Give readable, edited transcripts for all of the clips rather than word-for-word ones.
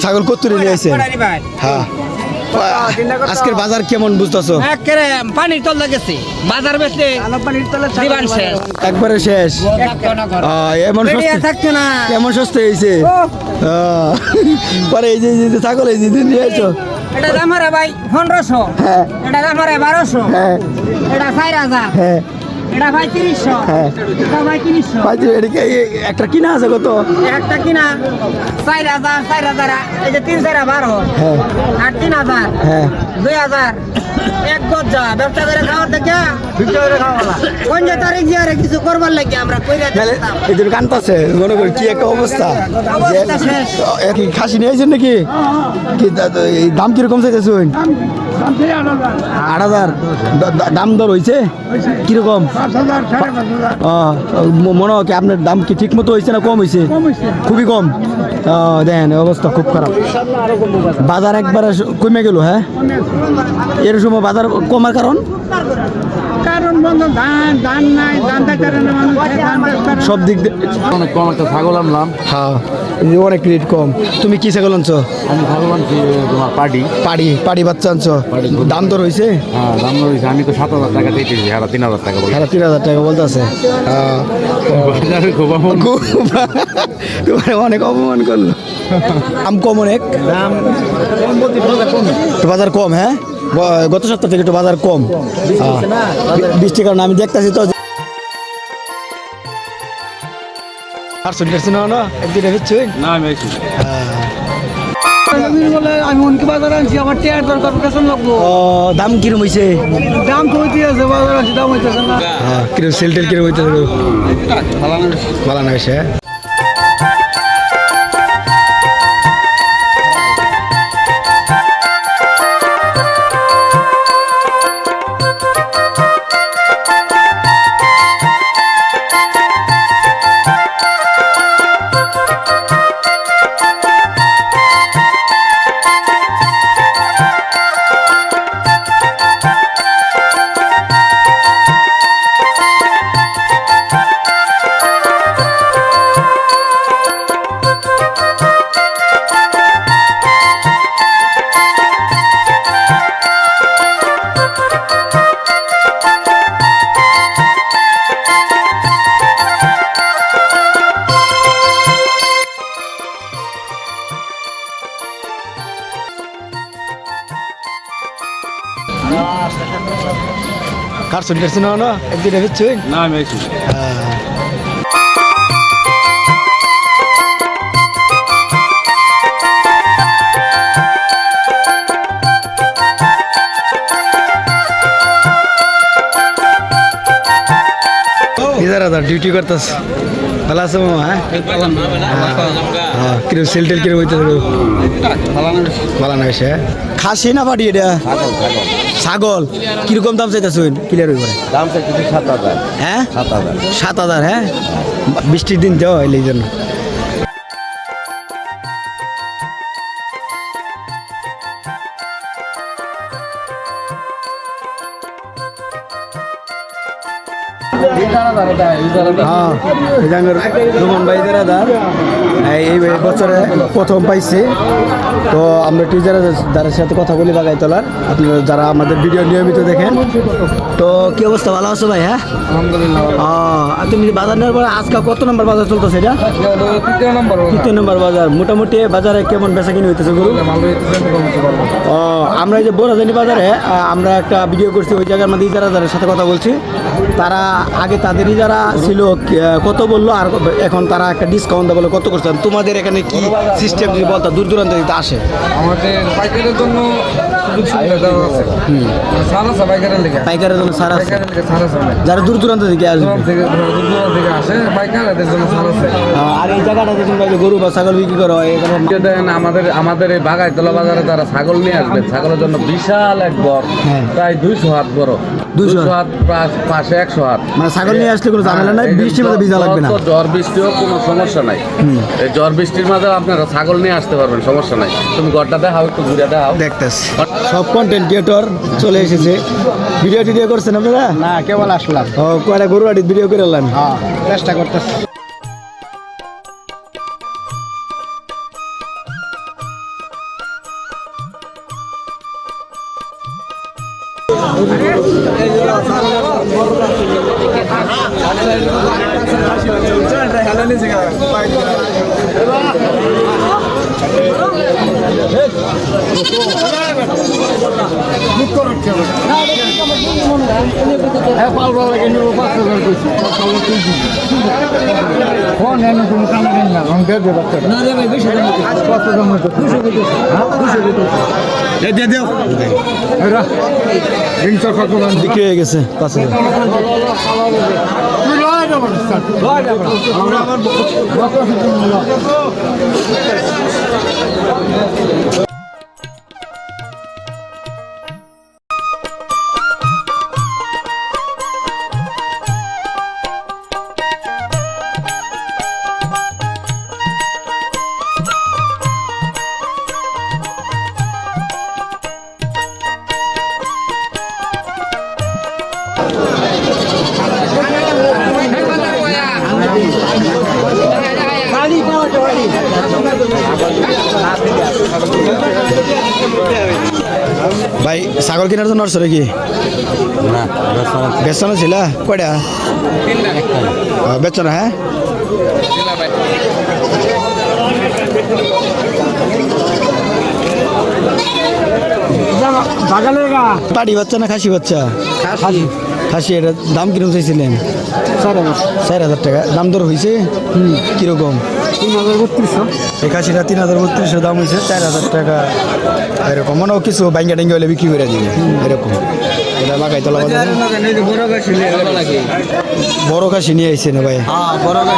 ছাগল কত নিয়ে আসে? হ্যাঁ, আজকের বাজার কেমন বুঝতেছো? পানির তলা গেছে বাজার বেচলে দিবান শেষ একবারে শেষ। এমন থাকতো না, কেমন সস্তা হয়েছে পরে এই যে ছাগল এই যে নিয়ে আসো, এটা দাম হারে ভাই 1500, হ্যাঁ এটা দাম হারে 1200, হ্যাঁ এটা 4000, হ্যাঁ এটা ভাই 300, হ্যাঁ এটা ভাই 300, একটা কিনা আছে কত? একটা কিনা 4000, 4000 এই যে 3 4 12, হ্যাঁ আর 3000, হ্যাঁ 2000, এক গজ্জা ব্যবসা করে খাওয়ার থেকে কোন যে তারিখ যে আরে কিছু করবার লাগে আমরা কইরা দিতাম। এই জন্য কানতাছে, মনে করি কি একটা অবস্থা। অবস্থা শেষ। কি খাসি নিয়েছেন নাকি? কি এই দাম কিরকম চাইতেছেন? 8,000 দাম দর হয়েছে কিরকম? মনে হয় কি আপনার দাম কি ঠিক মতো হয়েছে না কম হয়েছে? খুবই কম। দেখেন অবস্থা খুব খারাপ, বাজার একবারে কমে গেল। হ্যাঁ, এর সময় বাজার কমার কারণ সব দিক দিয়ে অনেক কম একটা ছাগল আনলাম। হ্যাঁ, অনেক রেট কম। তুমি কি ছাগল আনছো? আমি ছাগল আনছি তোমার পাড়ি বাচ্চা আনছো। দাম দর হয়েছে? হ্যাঁ, দাম রয়েছে। আমি তো 7,000 টাকা দিয়েছি, আর 3,000 টাকা বলি। 3,000 টাকা বলতেছে। তোমার অনেক অপমান করলো। দাম কম, অনেক বাজার কম। হ্যাঁ, গত সপ্তাহ থেকে একটু বাজার কম, বৃষ্টির কারণে আমি দেখতেছি তো। আমি উনকি বাজার আনছি, আমার টিয়ার দরকার পেছন লাগবো। দাম কিরম হয়েছে? দাম তো হইতে আছে, বাজার আনছি দাম হইতেছে না। কিরম সেলটেল কিরম হইতেছে? ভালো না হয়েছে। কারছুন কারছুন না একদিন হচ্ছুন না আমি আইছি। ডিউটি করতেছ, ভালো আছে মামা? হ্যাঁ, কিরম সেলটেল কিরম হইতে ভালো না হয়েছে। খাসি না পাটি এটা? ছাগল কিরকম দাম চাইতেছুন? ক্লিয়ার হয়ে পড়ে দাম চাইছি 7,000। হ্যাঁ 7,000। 7,000। হ্যাঁ, বৃষ্টির দিন দেওয়া হইলে এই জন্য। রোমান ভাই এই বছরে প্রথম পাইছি, তো আমরা টিচারদের সাথে কথা বলি বাগাই তোলার। আপনারা যারা আমাদের ভিডিও নিয়মিত দেখেন, তো কি অবস্থা? ভালো আছো ভাই? হ্যাঁ, আলহামদুলিল্লাহ। তুমি বাজার নেওয়ার পরে আজকে কত নম্বর বাজার চলতেছে? এটা 3 নম্বর বাজার। মোটামুটি বাজারে কেমন বেচা কিনে হইতেছে গরু? আমরা এই যে বোরাজানি বাজারে আমরা একটা ভিডিও করছি, ওই জায়গার মধ্যে ইজারাদারের সাথে কথা বলছি। তারা আগে তাদেরই যারা ছিল কত বললো, আর এখন তারা একটা ডিসকাউন্ট দেয় বলে কত করছে। তোমাদের এখানে কি সিস্টেম যদি বলতো? দূর দূরান্ত দিতে আসে আমাদের পাইকারের জন্য পাইকারের জন্য সারা আছে, যারা দূর দূরান্ত থেকে আসবে আসে পাইকার এদের জন্য ছাড় আছে। আর এই জায়গাটা দেখুন গরু বা ছাগল বিক্রি করা হয় এখানে। আমাদের এই বাগাইতলা বাজারে তারা ছাগল নিয়ে আসবে, ছাগলের জন্য বিশাল এক গড়, প্রায় 200 হাত বড়, 200 হাত পাশে 100 হাত। মানে ছাগল নিয়ে আসলে কোনো ঝামেলা নাই, বৃষ্টির মধ্যে ভিজা লাগবে না। ঝড় বৃষ্টিও কোনো সমস্যা নাই। এই ঝড় বৃষ্টির মাঝে আপনারা ছাগল নিয়ে আসতে পারবেন, সমস্যা নাই। তুমি ঘরটা দেখাও, একটু ঘুরে দেখাও। দেখতেছি সব কন্টেন্ট ক্রিয়েটর চলে এসেছে। ভিডিও টিডিও করছেন আপনারা? না, কেবল আসলাম। কয়টা গরু আড়ির ভিডিও করে এলাম। চেষ্টা করতেছি। বিক্রি হয়ে গেছে 5,000। ভাই ছাগল কেনার জন্য আসছো নাকি? বেচনা ছিল কয়টা? বেচনা হ্যাঁ। পাটি বাচ্চা না খাসি বাচ্চা? খাসি। এটা দাম কিরকম চাইছিলেন? 4,000 টাকা। দাম দর হয়েছে কিরকম? 3,3200। এই খাসিটা 3,3200 দাম হয়েছে, 4,000 টাকা এরকম। মনে কিছু বাইঙ্গা টেঙ্গা হলে বিক্রি করে দিবে এরকম। এটা লাগাই তোলা বড় খাসি নিয়ে আইছে না ভাই?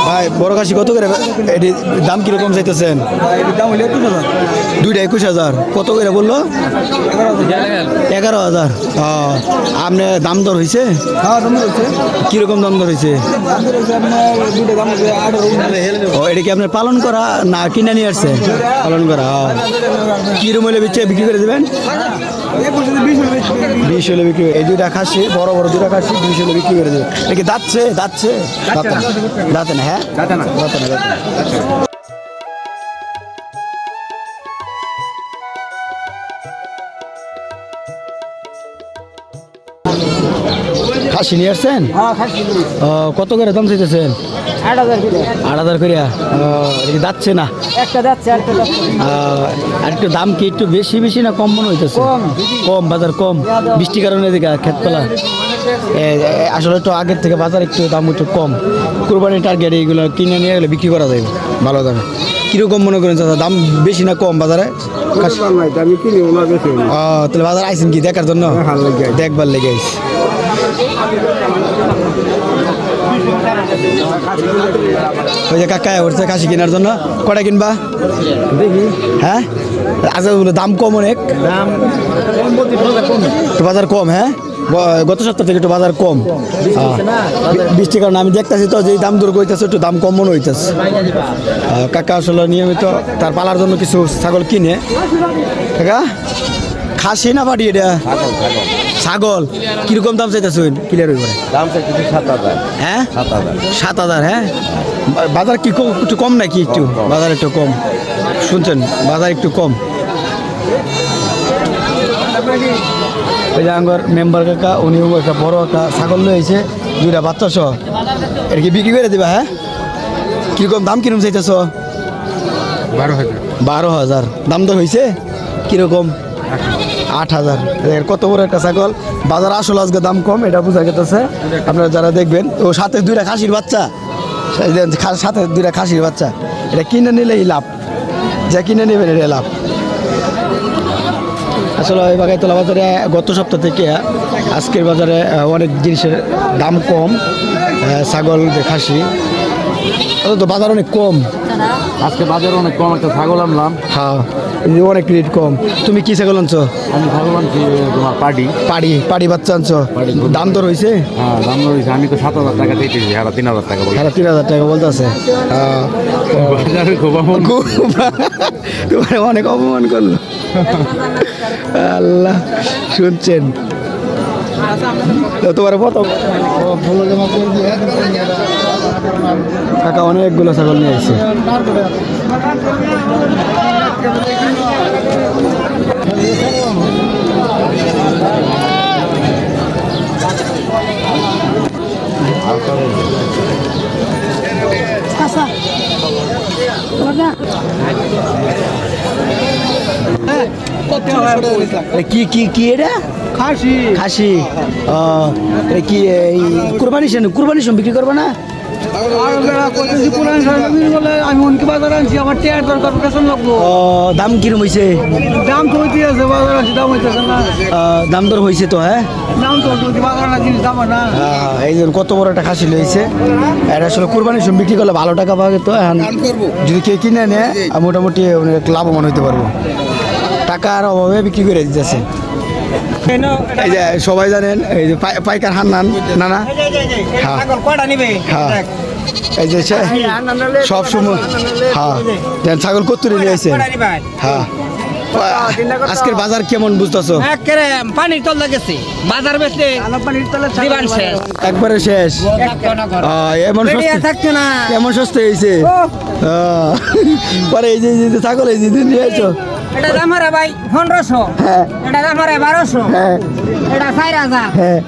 ভাই বড় খাসি কত করে? এটি দাম কিরকম চাইতেছেন? দাম হলে 21,000। দুইটা 21,000। কত করে বললো? 11,000। আপনি দাম দর হয়েছে? হ্যাঁ, দাম হচ্ছে। কিরকম দাম দর হয়েছে? আপনার দুটো দাম হচ্ছে 18। ও এটা কি আপনার পালন করা না কিনে নিয়ে আসছে? পালন করা। কিরকম হলে বিক্রি করে দেবেন? 20 হলে বিক্রি। এই দুইটা খাসি বড় বড় দুটা খাসি 20 হলে বিক্রি করে দেবে। এটা কি দাঁতছে? দাঁতে না হ্যাঁ, দাঁতে না। খাসি নিয়ে আসছেন? কত করে দাম চাইতেছেন? 8,000 করে। 8,000 করে। যাচ্ছে না? একটা যাচ্ছে, একটা যাচ্ছে। আর একটু দাম কি একটু বেশি বেশি না কম মনে হইতেছে? কম, বাজার কম। বৃষ্টির কারণে এদিকে ক্ষেতপালা আসলে একটু আগের থেকে বাজার একটু দাম একটু কম। কুরবানির টার্গেট এইগুলো কিনে নিয়ে গেলে বিক্রি করা যাবে ভালো দামে। কিরকম মনে করেন চাচা, দাম বেশি না কম বাজারে? তাহলে বাজার আইসেন কি দেখার জন্য? দেখবার লেগে আইস। ওই যে কাকা উঠছে খাসি কেনার জন্য। কটা কিনবা দেখি? হ্যাঁ, আচ্ছা দাম কম অনেক। দাম একটু বাজার কম। হ্যাঁ, গত সপ্তাহ থেকে একটু বাজার কম। বৃষ্টির কারণে আমি দেখতেছি তো যে দাম দূর করতেছে, একটু দাম কম মনে হইতেছে। কাকা আসলে নিয়মিত তার পালার জন্য কিছু ছাগল কিনে। কাকা খাসি না পাটি? এটা ছাগল। কিরকম দাম চাইতেছেন? ক্লিয়ার হয়ে দাম চাইছি 7,000। হ্যাঁ, 7,000। হ্যাঁ, বাজার কি একটু কম নাকি? একটু বাজার একটু কম শুনছেন? বাজার একটু কম। ওই যে আমার মেম্বার কাকা, উনিও একটা বড় একটা ছাগল লয়েছে, দুইটা বাচ্চা সহ। এটা কি বিক্রি করে দিবা? হ্যাঁ, কিরকম দাম কিরকম চাইতেছ? 12,000। দাম দর হয়েছে কিরকম? 8,000। কত বড় একটা ছাগল। বাজার আসলে আজকে দাম কম, এটা বোঝা গেছে। আপনারা যারা দেখবেন, ও সাথে দুইটা খাসির বাচ্চা, সাথে দুইটা খাসির বাচ্চা। এটা কিনে নিলেই লাভ, যা কিনে নেবেন এটা লাভ। আসলে এই বাগাইতলা বাজারে গত সপ্তাহ থেকে আজকের বাজারে অনেক জিনিসের দাম কম। ছাগল, খাসি, তো বাজার অনেক কম। আজকে বাজার অনেক কম। একটা ছাগল আনলাম। হ্যাঁ, অনেক রেট কম। তুমি কি ছাগল আনছো? আমি ছাগল আনছি তোমার পাড়ি বাচ্চা আনছো। দাম দর হয়েছে? হ্যাঁ, দাম দর হয়েছে। আমি তো 7,000 টাকা দিতেছি, 3,000 টাকা বলছি। 3,000 টাকা বলতেছে। তোমার অনেক অপমান করলো। আল্লাহ, শুনছেন তোমার প্রথম কাকা অনেকগুলো ছাগল নিয়ে আসছে। কি কি কি এটা খাসি খাসি এটা কি এই কুরবানি বিক্রি করবে না? আমি উনকি বাজার আনছি আমার টেয়ার দরকার পেছন লাগবো ও দাম কিরম হয়েছে? দাম তো হইতে আছে বাজার আনছি দাম হইতেছে না দাম দর হয়েছে তো হ্যাঁ দাম তো বাজার না জিনিস দাম না এই জন্য কত বড় একটা খাসি লইছে এটা আসলে কুরবানির সময় বিক্রি করলে ভালো টাকা পাবে তো এখন যদি কেউ কিনে নেয় মোটামুটি অনেক লাভবান হইতে পারবো টাকার অভাবে বিক্রি করে দিতেছে এই যে সবাই জানেন এই যে পাইকার হান্নান নানা হ্যাঁ কয়টা নিবে হ্যাঁ এই যে সব সময় হ্যাঁ দেন ছাগল কত্তুরি নিয়ে আসে হ্যাঁ আজকের বাজার কেমন বুঝতেছো? পানির তল গেছে বাজার বেচলে দিবান শেষ একবারে শেষ এমন থাকছে না কেমন সস্তা হয়েছে পরে এই যে ছাগল এই যে নিয়ে আসো এটা দাম হারে ভাই 1500 হ্যাঁ এটা দাম হারে 1200 হ্যাঁ এটা 4000 হ্যাঁ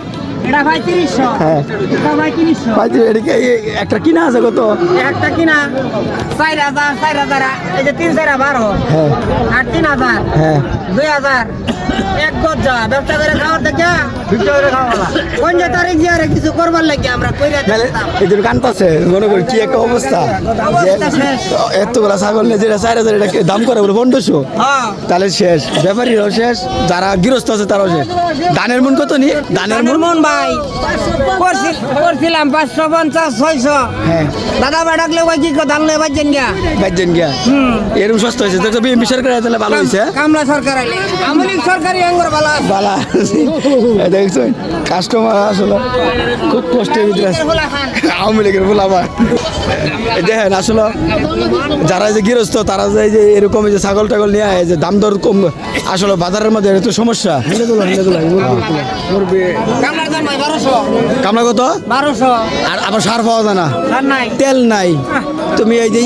এটা ভাই 300 হ্যাঁ এটা ভাই 300 একটা কিনা আছে কত? একটা কিনা 4000 এই যে 3 4 12 হ্যাঁ আর 3000 হ্যাঁ 2000 এক গজ যা ব্যবসা করে খাওয়ার দেখে ভিক্ষা করে খাওয়ালা কোন যে তারিখ দিয়ে আর কিছু করবার লাগে আমরা কইরা দিতাম এই জন্য কান্তাছে মনে করি কি একটা অবস্থা অবস্থা শেষ। এতগুলা ছাগল নিয়ে যেটা 4000 এটা দাম করে বলে 1500 হ্যাঁ তাহলে শেষ ব্যাপারীরাও শেষ যারা গৃহস্থ আছে তারাও শেষ ধানের মন কত নি ধানের মন মন ভাই করছিলাম 550 600 হ্যাঁ দাদা ভাই ডাকলে ভাই কি ধান লয়ে বাজেন গা বাজছেন গিয়া এরকম সস্তা হয়েছে দেখো বিএমপি সরকার তাহলে ভালো হয়েছে কামলা সরকার আইলে আমলিক সরকারি আঙ্গুর বালা বালা দেখছো কাস্টমার আসলে খুব কষ্টের ভিতরে আছে আওয়ামী লীগের বলে আবার দেখেন আসলে যারা যে গৃহস্থ তারা যে এই যে এরকম এই যে ছাগল টাগল নিয়ে আয় যে দাম দর কম আসলে বাজারের মধ্যে এটা তো সমস্যা কামলার দাম ভাই 1200 কামলা কত 1200 আর আবার সার পাওয়া যায় না আর নাই তেল নাই তুমি এই যে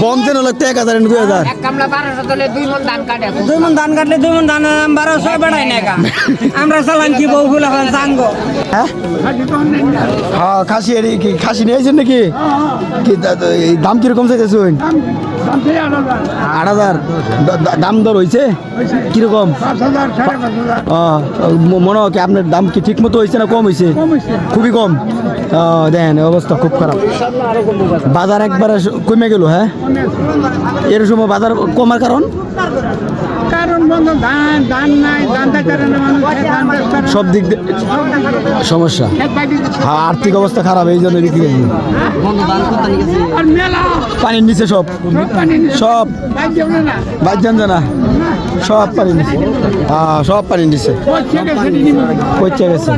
বন্ধে হলো 1000 2000 এক কামলা 1200 তলে 2 মণ ধান কাটে 2 মণ ধান কাটলে 2 মণ ধান 1200 বেড়াই না কা আমরা চালান কি বউ ফুলা হন সাঙ্গ হ্যাঁ হ্যাঁ খাসি এর কি খাসি নিয়েছেন নাকি কি এই দাম কিরকম চাইতেছেন 8000 দাম দর হয়েছে কিরকম মনে হয় কি আপনার দাম কি ঠিক মতো হয়েছে না কম হয়েছে খুবই কম দেখেন অবস্থা খুব খারাপ বাজার একবারে কমে গেল হ্যাঁ এর সময় বাজার কমার কারণ সব দিক দিয়ে সমস্যা হ্যাঁ আর্থিক অবস্থা খারাপ এই জন্য বিক্রি পানির নিচে সব বাইর যান না সব পানির নিচে হ্যাঁ সব পানির নিচে পৌঁছে গেছে